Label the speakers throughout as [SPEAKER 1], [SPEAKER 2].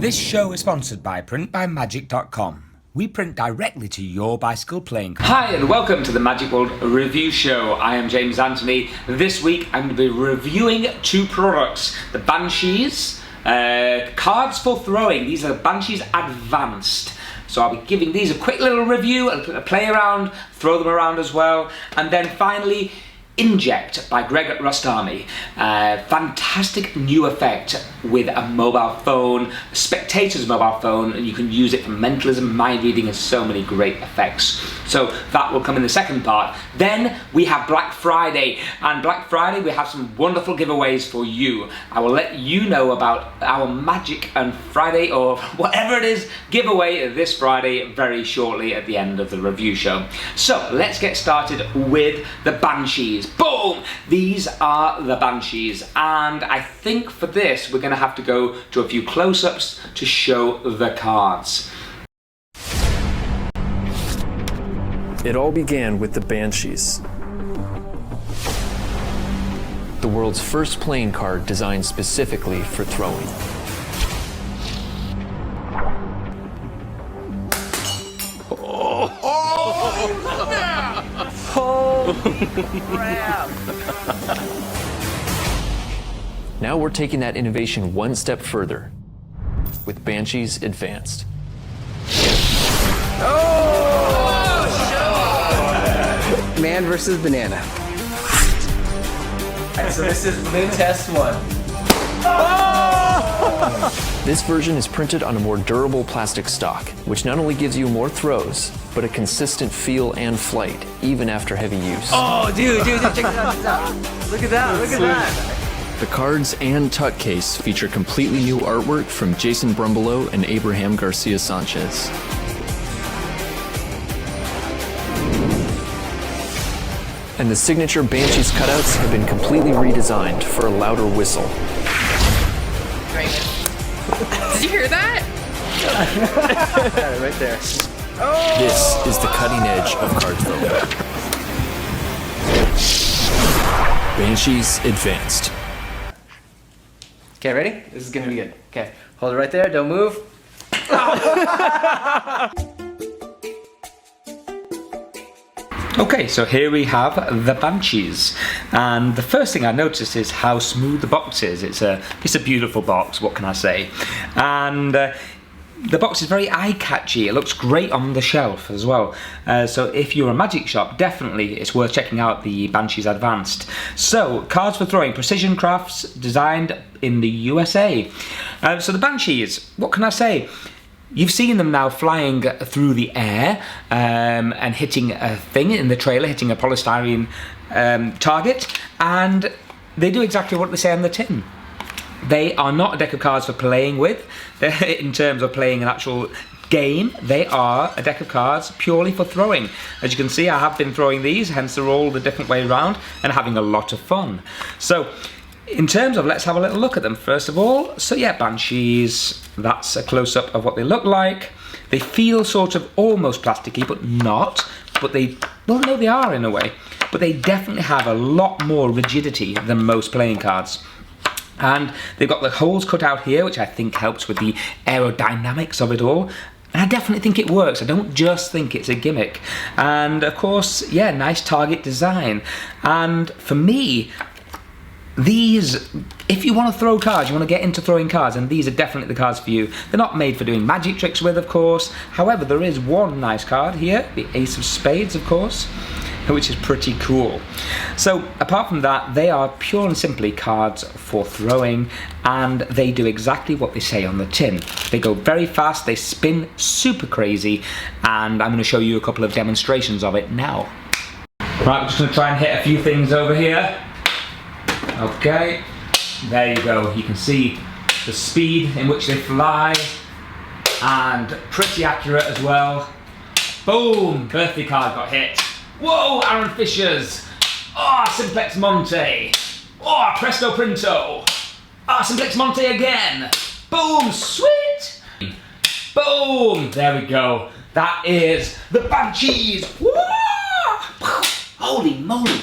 [SPEAKER 1] This show is sponsored by printbymagic.com. We print directly to your bicycle playing card.
[SPEAKER 2] Hi and welcome to the Magicworld Review Show. I am James Anthony. This week I'm going to be reviewing two products. The Banshees, cards for throwing. These are the Banshees Advanced. So I'll be giving these a quick little review, a play around, throw them around as well. And then finally, Inject by Rostami. Fantastic new effect with a mobile phone, a spectator's mobile phone, and you can use it for mentalism, mind reading, and so many great effects. So that will come in the second part. Then we have Black Friday, and Black Friday we have some wonderful giveaways for you. I will let you know about our Magic and Friday, or whatever it is, giveaway this Friday very shortly at the end of the review show. So let's get started with the Banshees. Boom! These are the Banshees, and I think for this we're going to have to go to a few close-ups to show the cards.
[SPEAKER 3] It all began with the Banshees, the world's first playing card designed specifically for throwing. Now we're taking that innovation one step further with Banshees Advanced.
[SPEAKER 4] Man versus banana.
[SPEAKER 5] Alright, so this is Blue Test 1.
[SPEAKER 3] This version is printed on a more durable plastic stock, which not only gives you more throws, but a consistent feel and flight, even after heavy use.
[SPEAKER 4] Oh, dude, check this out. Look at that, look at that.
[SPEAKER 3] The cards and tuck case feature completely new artwork from Jason Brumbelow and Abraham Garcia Sanchez. And the signature Banshees cutouts have been completely redesigned for a louder whistle.
[SPEAKER 6] Great. Did you hear that?
[SPEAKER 4] Got it right there.
[SPEAKER 3] This is the cutting edge of card throwing. Banshees Advanced.
[SPEAKER 4] Okay, ready? This is gonna be good. Okay, hold it right there, don't move.
[SPEAKER 2] Okay, so here we have the Banshees, and the first thing I noticed is how smooth the box is. It's a beautiful box, what can I say? And the box is very eye-catchy. It looks great on the shelf as well. So if you're a magic shop, definitely it's worth checking out the Banshees Advanced. So, cards for throwing, precision crafts, designed in the USA. So the Banshees, what can I say? You've seen them now flying through the air and hitting a thing in the trailer, hitting a polystyrene target, and they do exactly what they say on the tin. They are not a deck of cards for playing with, in terms of playing an actual game. They are a deck of cards purely for throwing. As you can see, I have been throwing these, hence they're all the different way around, and having a lot of fun. So, in terms of, let's have a little look at them first of all. So yeah, Banshees, that's a close-up of what they look like. They feel sort of almost plasticky, but not. But they, well no, they are in a way. But they definitely have a lot more rigidity than most playing cards. And they've got the holes cut out here, which I think helps with the aerodynamics of it all. And I definitely think it works. I don't just think it's a gimmick. And of course, yeah, nice target design. And for me, these, if you want to throw cards, you want to get into throwing cards, and these are definitely the cards for you. They're not made for doing magic tricks with, of course. However, there is one nice card here, the Ace of Spades, of course, which is pretty cool. So, apart from that, they are pure and simply cards for throwing, and they do exactly what they say on the tin. They go very fast, they spin super crazy, and I'm going to show you a couple of demonstrations of it now. Right, I'm just going to try and hit a few things over here. Okay, there you go. You can see the speed in which they fly, and pretty accurate as well. Boom! Birthday card got hit. Whoa, Aaron Fisher's. Oh, Simplex Monte. Oh, Presto Printo. Ah, Simplex Monte again. Boom, sweet. Boom, there we go. That is the Banshees. Woo! Holy moly.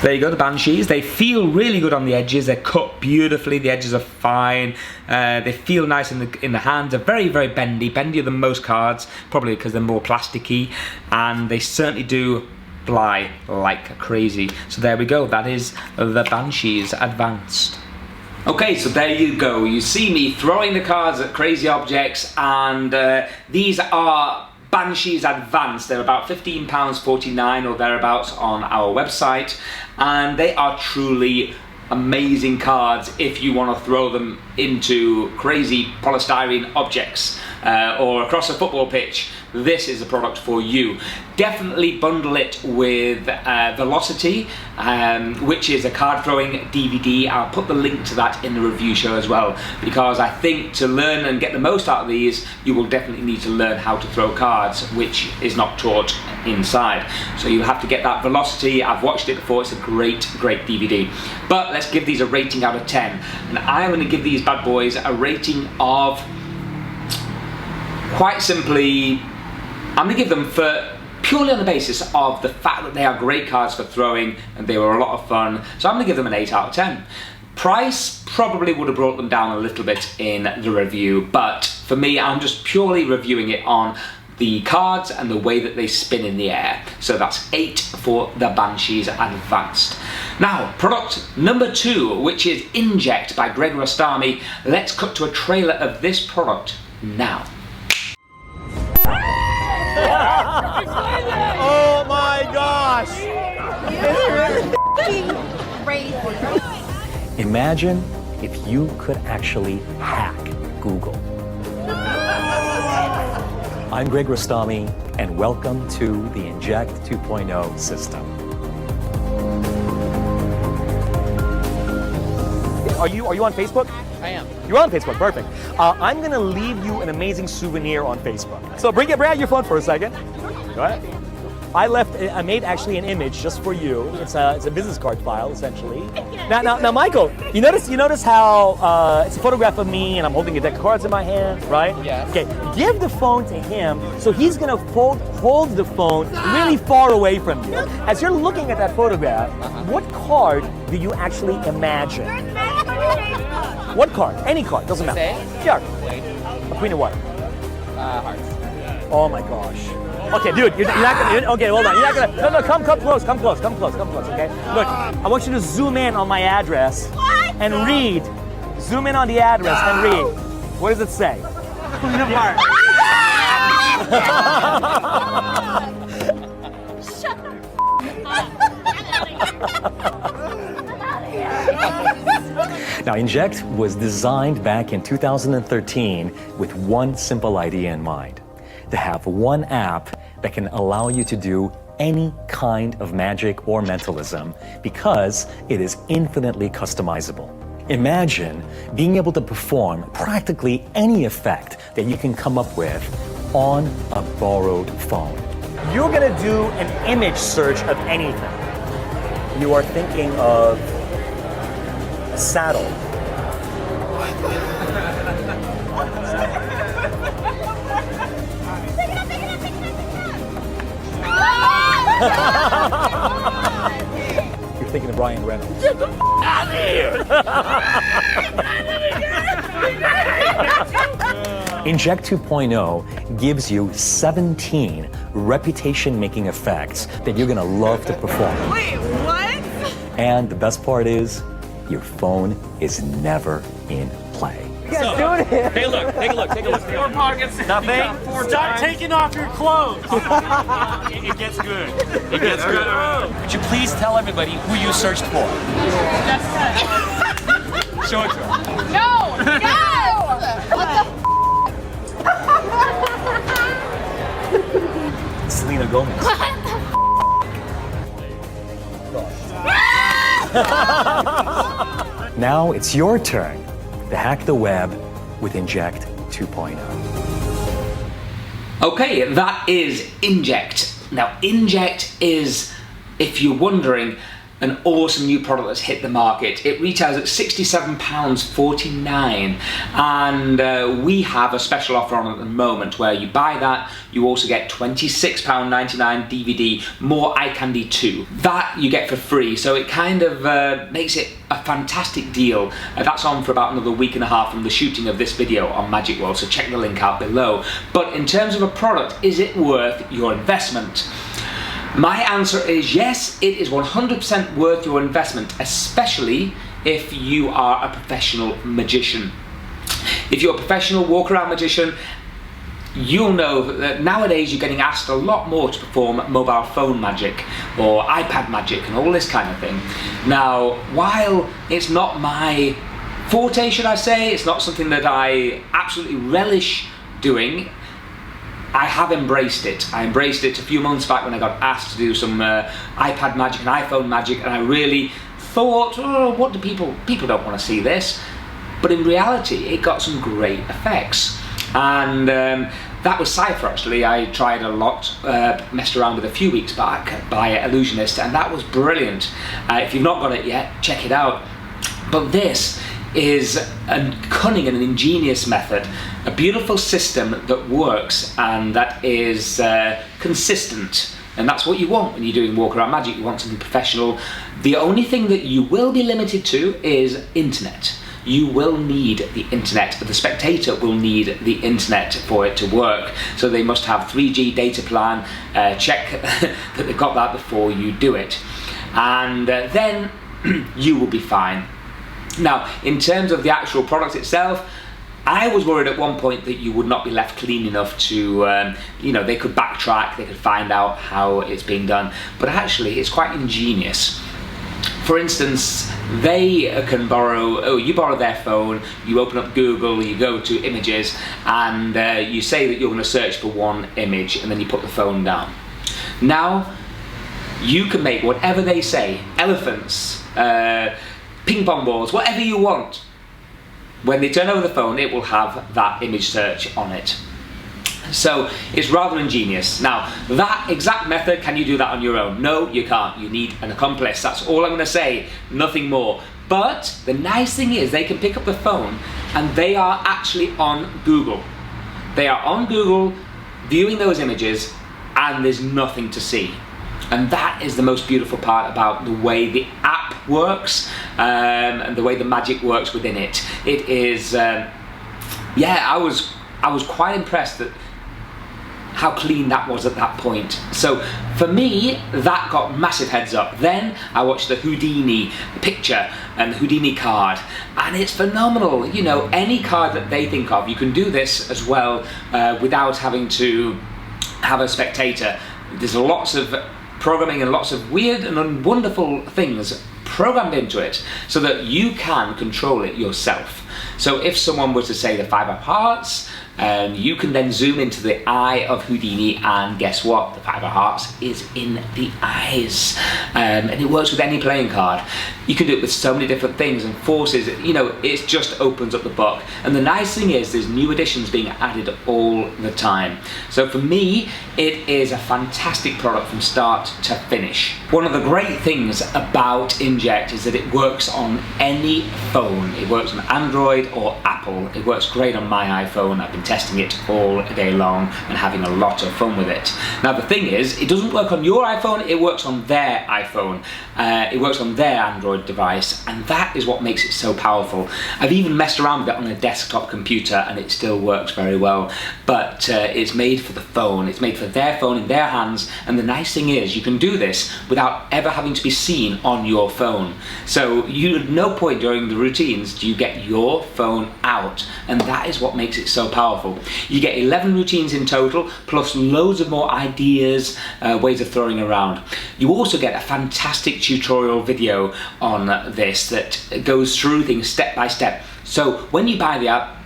[SPEAKER 2] There you go, the Banshees. They feel really good on the edges. They're cut beautifully. The edges are fine. They feel nice in the hand. They're very, very bendy. Bendier than most cards, probably because they're more plasticky. And they certainly do fly like crazy. So there we go. That is the Banshees Advanced. Okay, so there you go. You see me throwing the cards at crazy objects, and these are Banshees Advanced. They're about £15.49 or thereabouts on our website, and they are truly amazing cards if you want to throw them into crazy polystyrene objects or across a football pitch. This is a product for you. Definitely bundle it with Velocity, which is a card throwing DVD. I'll put the link to that in the review show as well, because I think to learn and get the most out of these, you will definitely need to learn how to throw cards, which is not taught inside. So you'll have to get that Velocity. I've watched it before. It's a great, great DVD. But let's give these a rating out of 10. And I'm going to give these bad boys a rating of, quite simply, I'm going to give them for purely on the basis of the fact that they are great cards for throwing and they were a lot of fun. So I'm going to give them an 8 out of 10. Price probably would have brought them down a little bit in the review, but for me, I'm just purely reviewing it on the cards and the way that they spin in the air. So that's 8 for the Banshees Advanced. Now, product number 2, which is Inject by Greg Rostami. Let's cut to a trailer of this product now.
[SPEAKER 7] Oh my gosh!
[SPEAKER 8] Imagine if you could actually hack Google. I'm Greg Rostami, and welcome to the Inject 2.0 system. Are you on Facebook?
[SPEAKER 7] I am.
[SPEAKER 8] You're on Facebook, perfect. I'm going to leave you an amazing souvenir on Facebook. So bring out your phone for a second. Go ahead. I made actually an image just for you. It's a business card file, essentially. Now, Michael, you notice how it's a photograph of me and I'm holding a deck of cards in my hand, right?
[SPEAKER 7] Yes.
[SPEAKER 8] Okay, give the phone to him, so he's gonna hold the phone really far away from you. As you're looking at that photograph, what card do you actually imagine? What card? Any card, doesn't matter.
[SPEAKER 7] Say?
[SPEAKER 8] Yeah. A queen of what?
[SPEAKER 7] Hearts.
[SPEAKER 8] Oh my gosh. Okay, dude, you're not gonna. Okay, hold on. You're not gonna. No, come close. Okay. Look, I want you to zoom in on my address and read. Zoom in on the address and read. What does it say? Queen of Hearts.
[SPEAKER 9] Shut the
[SPEAKER 8] Now, Inject was designed back in 2013 with one simple idea in mind: to have one app that can allow you to do any kind of magic or mentalism, because it is infinitely customizable. Imagine being able to perform practically any effect that you can come up with on a borrowed phone. You're gonna do an image search of anything. You are thinking of a saddle. You're thinking of Ryan Reynolds. Get the out of here! Inject 2.0 gives you 17 reputation-making effects that you're gonna love to perform.
[SPEAKER 6] Wait, what?
[SPEAKER 8] And the best part is, your phone is never in play.
[SPEAKER 7] Hey, look, take a look. 4 pockets.
[SPEAKER 8] Nothing?
[SPEAKER 7] Start taking off your clothes. It gets good. It gets good. Would you please tell everybody who you searched for? Show it to them.
[SPEAKER 6] No!
[SPEAKER 9] What the
[SPEAKER 8] Selena Gomez. Now it's your turn to hack the web with Inject 2.0.
[SPEAKER 2] Okay, that is Inject. Now, Inject is, if you're wondering, an awesome new product that's hit the market. It retails at £67.49, and we have a special offer on at the moment where you buy that, you also get £26.99 DVD, more ICANDY 2. That you get for free, so it kind of makes it a fantastic deal. That's on for about another week and a half from the shooting of this video on Magicworld, so check the link out below. But in terms of a product, is it worth your investment? My answer is yes, it is 100% worth your investment, especially if you are a professional magician. If you're a professional walk-around magician, you'll know that nowadays you're getting asked a lot more to perform mobile phone magic or iPad magic and all this kind of thing. Now, while it's not my forte, should I say, it's not something that I absolutely relish doing, I have embraced it. I embraced it a few months back when I got asked to do some iPad magic and iPhone magic, and I really thought, oh, what do people don't want to see this. But in reality, it got some great effects. And that was Cypher, actually. I tried a lot, messed around with a few weeks back by Illusionist, and that was brilliant. If you've not got it yet, check it out. But this is a cunning and an ingenious method, a beautiful system that works and that is consistent. And that's what you want when you're doing walk-around magic. You want something professional. The only thing that you will be limited to is internet. You will need the internet, but the spectator will need the internet for it to work. So they must have 3G data plan, check that they've got that before you do it. And then you will be fine. Now, in terms of the actual product itself, I was worried at one point that you would not be left clean enough to, you know, they could backtrack, they could find out how it's being done, but actually it's quite ingenious. For instance, they can borrow, you borrow their phone, you open up Google, you go to images, and you say that you're going to search for one image, and then you put the phone down. Now, you can make whatever they say, elephants, ping pong balls, whatever you want. When they turn over the phone, it will have that image search on it. So it's rather ingenious. Now, that exact method, can you do that on your own? No, you can't. You need an accomplice. That's all I'm going to say, nothing more. But the nice thing is they can pick up the phone and they are actually on Google. They are on Google viewing those images and there's nothing to see. And that is the most beautiful part about the way the app works and the way the magic works within it. It is, yeah, I was quite impressed at how clean that was at that point. So for me, that got massive heads up. Then I watched the Houdini picture and the Houdini card, and it's phenomenal. You know, any card that they think of, you can do this as well without having to have a spectator. There's lots of programming and lots of weird and wonderful things programmed into it so that you can control it yourself. So if someone were to say the 5 of hearts, you can then zoom into the eye of Houdini, and guess what? The 5 of hearts is in the eyes. And it works with any playing card. You can do it with so many different things and forces. You know, it just opens up the book. And the nice thing is there's new additions being added all the time. So for me, it is a fantastic product from start to finish. One of the great things about Inject is that it works on any phone. It works on Android or Apple. It works great on my iPhone. I've been testing it all day long and having a lot of fun with it. Now the thing is, it doesn't work on your iPhone, it works on their iPhone. It works on their Android device, and that is what makes it so powerful. I've even messed around with it on a desktop computer and it still works very well, but it's made for the phone. It's made for their phone in their hands, and the nice thing is you can do this without ever having to be seen on your phone. So you, at no point during the routines do you get your phone out, and that is what makes it so powerful. You get 11 routines in total, plus loads of more ideas, ways of throwing around. You also get a fantastic tutorial video on this that goes through things step by step. So when you buy the app,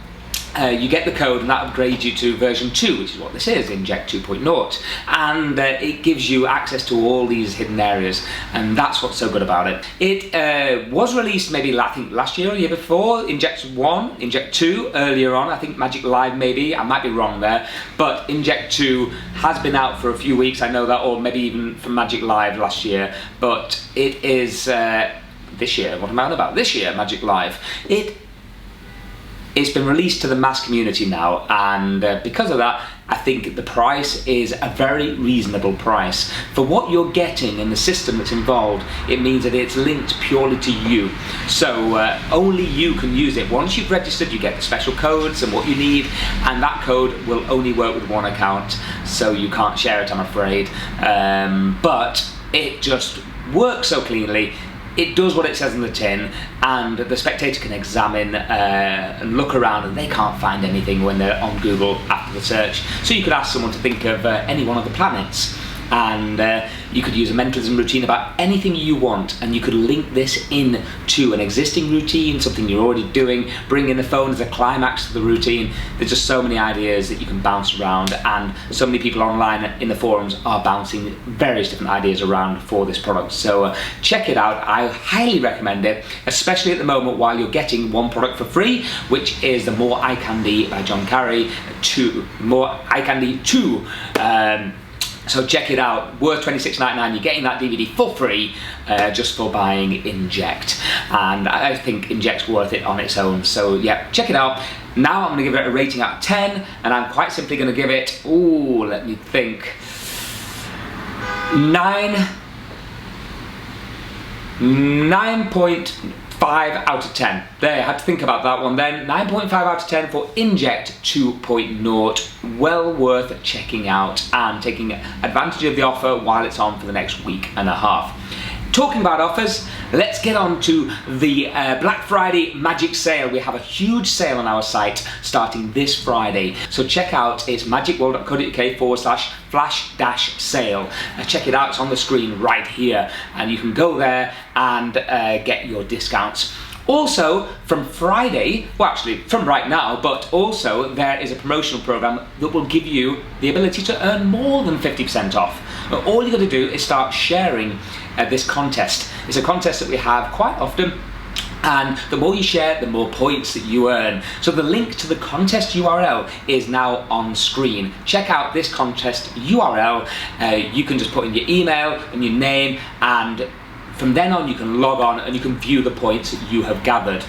[SPEAKER 2] you get the code and that upgrades you to version 2, which is what this is, Inject 2.0, and it gives you access to all these hidden areas, and that's what's so good about it. It was released maybe I think last year or the year before, Inject 1, Inject 2 earlier on, I think Magic Live maybe, I might be wrong there, but Inject 2 has been out for a few weeks, I know that, or maybe even from Magic Live last year, but it is this year, what am I on about? This year, Magic Live. It's been released to the mass community now, and because of that, I think the price is a very reasonable price. For what you're getting and the system that's involved, it means that it's linked purely to you. So only you can use it. Once you've registered, you get the special codes and what you need, and that code will only work with one account, so you can't share it, I'm afraid. But it just works so cleanly. It does what it says in the tin, and the spectator can examine and look around, and they can't find anything when they're on Google after the search. So you could ask someone to think of any one of the planets, and you could use a mentalism routine about anything you want, and you could link this in to an existing routine, something you're already doing, bring in the phone as a climax to the routine. There's just so many ideas that you can bounce around, and so many people online in the forums are bouncing various different ideas around for this product. So check it out, I highly recommend it, especially at the moment while you're getting one product for free, which is the More ICANDY by John Carey, More ICANDY 2. So check it out, worth $26.99, you're getting that DVD for free just for buying Inject. And I think Inject's worth it on its own, so yeah, check it out. Now I'm going to give it a rating out of 10, and I'm quite simply going to give it, let me think, 9.5 out of 10. There, I had to think about that one then. 9.5 out of 10 for Inject 2.0. Well worth checking out and taking advantage of the offer while it's on for the next week and a half. Talking about offers, let's get on to the Black Friday Magic sale. We have a huge sale on our site starting this Friday. So check out, it's magicworld.co.uk/flash-sale. Check it out, it's on the screen right here. And you can go there and get your discounts. Also, from Friday, well actually from right now, but also there is a promotional program that will give you the ability to earn more than 50% off. All you got to do is start sharing this contest. It's a contest that we have quite often, and the more you share, the more points that you earn. So the link to the contest URL is now on screen. Check out this contest URL. You can just put in your email and your name, and from then on you can log on and you can view the points that you have gathered.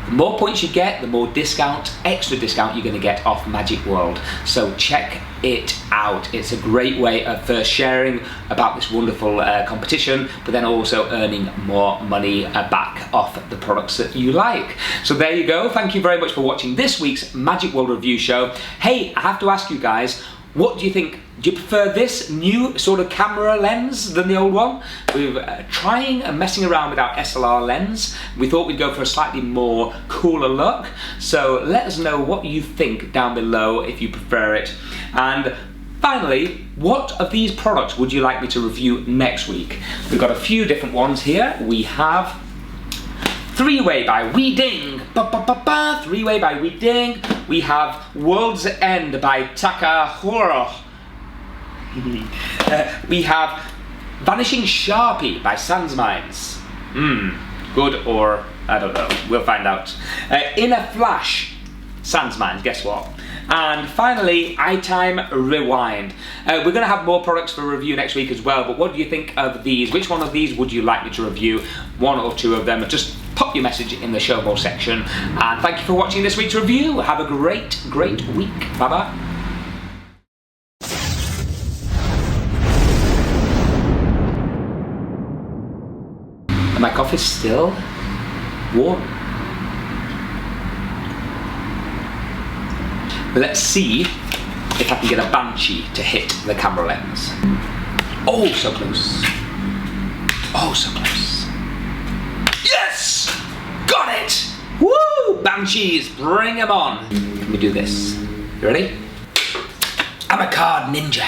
[SPEAKER 2] The more points you get, the more discount, extra discount you're going to get off Magicworld. So check it out. It's a great way of first sharing about this wonderful competition, but then also earning more money back off the products that you like. So there you go. Thank you very much for watching this week's Magicworld review show. Hey, I have to ask you guys, what do you think? Do you prefer this new sort of camera lens than the old one? We're trying and messing around with our SLR lens. We thought we'd go for a slightly more cooler look. So let us know what you think down below if you prefer it. And finally, what of these products would you like me to review next week? We've got a few different ones here. We have Three-Way by Weeding. Three-Way by Weeding. We have World's End by Takahuro. We have Vanishing Sharpie by Sansmines. Good, or I don't know, we'll find out. In a Flash, Sansmines, guess what? And finally, iTime Rewind. We're going to have more products for review next week as well, but what do you think of these? Which one of these would you like me to review? One or two of them. Just pop your message in the show more section. And thank you for watching this week's review. Have a great, great week. Bye-bye. And my coffee's still warm. Let's see if I can get a Banshee to hit the camera lens. Oh, so close. Oh, so close. Yes! Got it! Woo! Banshees, bring them on. Can we do this? You ready? I'm a card ninja.